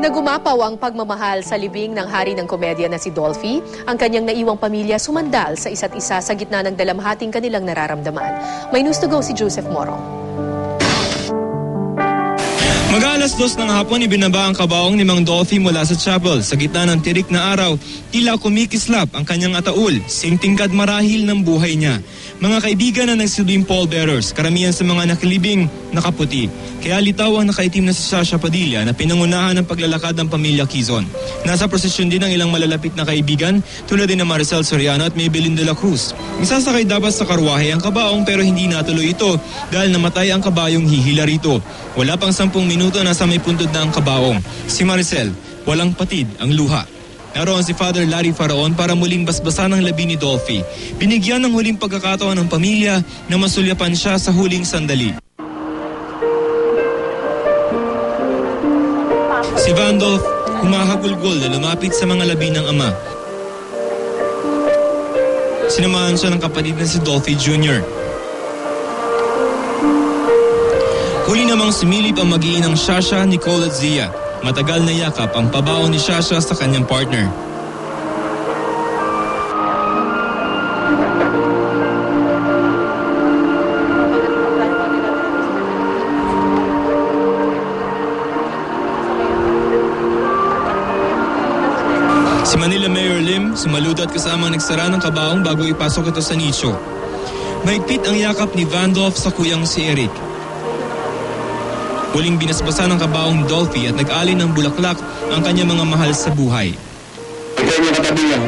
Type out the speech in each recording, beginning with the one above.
Nagumapaw ang pagmamahal sa libing ng hari ng komedya na si Dolphy. Ang kanyang naiwang pamilya sumandal sa isa't isa sa gitna ng dalamhating kanilang nararamdaman. May news to go si Joseph Morong. Mag-alas 2 ng hapon, ibinaba ang kabaong ni Mang Dolphy mula sa chapel. Sa gitna ng tirik na araw, tila kumikislap ang kanyang ataul, singtingkad marahil ng buhay niya. Mga kaibigan na nagsilbing pallbearers, karamihan sa mga nakilibing nakaputi. Kaya litaw ang nakaitim na si Sasha Padilla na pinangunahan ng paglalakad ng pamilya Quizon. Nasa prosesyon din ang ilang malalapit na kaibigan tulad din ng Maricel Soriano at Maybelline de la Cruz. Isasakay dapat sa karwahe ang kabaong pero hindi natuloy ito dahil namatay ang kabayong hihila rito. Wala pang 10 minuto nasa may puntod na ang kabaong. Si Maricel, walang patid ang luha. Naroon si Father Larry Faraon para muling basbasan ang labi ni Dolphy. Binigyan ng huling pagkakataon ng pamilya na masulyapan siya sa huling sandali. Si Vandolph humahagulgol na lumapit sa mga labi ng ama. Sinamahan siya ng kapatid na si Dolphy Jr. Huli namang sumilip ang mag-iinang Sasha, Nicole at Zia. Matagal na yakap ang pabaon ni Sasha sa kanyang partner. Si Manila Mayor Lim sumaludo at kasamang nagsara ng kabaong bago ipasok ito sa nicho. Mahigpit ang yakap ni Vandolph sa kuyang si Eric. Huling binasbasan ng kabaong ni Dolphy at nag-alin ng bulaklak ang kanyang mga mahal sa buhay. Ito yung katabi niya.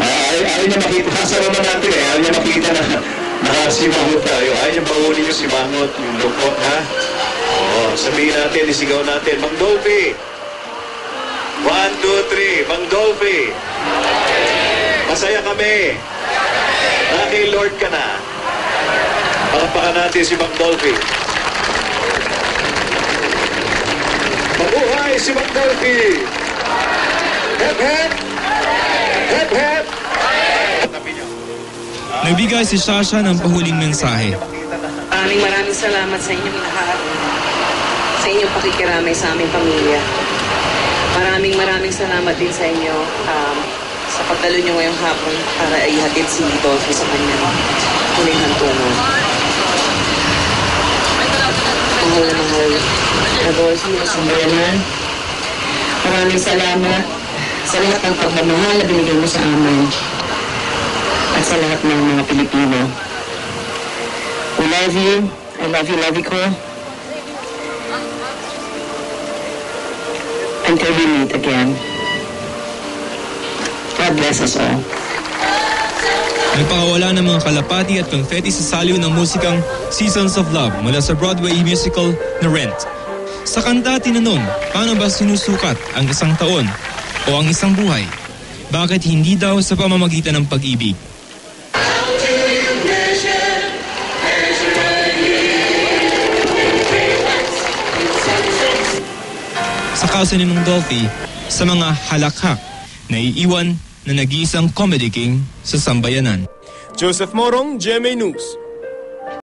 Ayaw niya makita. Nasa naman natin eh. Ayaw niya makita na nakasimangot tayo. Ayaw niya bahuli yung simangot, yung lukot, ha? Oo, sabihin natin, isigaw natin, Mang Dolphy! 1, 2, 3, Mang Dolphy! Masaya kami! Dahil Lord ka na. Palapakan natin si Mang Dolphy. Mabuhay si Mang Dolphy! Hep, hep! Hep, hep! Nagbigay si Sasha ng pahuling mensahe. Maraming salamat sa inyong lahat. Sa inyong pakikiramay sa aming pamilya. Maraming salamat din sa inyo sa pagdalo nyo ngayong hapon para ihatid si Dolphy sa kanyang huling hantungan. Mahal na mahal na Dolphy sa sambayanan. Maraming salamat sa lahat ng pagmamahal na binigay mo sa amin at sa lahat ng mga Pilipino. We love you. I love you, Lavico. Until we meet again. God bless us all. Nagpakawala ng mga kalapati at confetti sa saliw ng musikang Seasons of Love mula sa Broadway musical na Rent. Sa kanta, tinanong, paano ba sinusukat ang isang taon o ang isang buhay? Bakit hindi daw sa pamamagitan ng pag-ibig? Sa kaso ni Mang Dolphy, sa mga halakhak na iiwan na nag-iisang comedy king sa sambayanan. Joseph Morong, GMA News.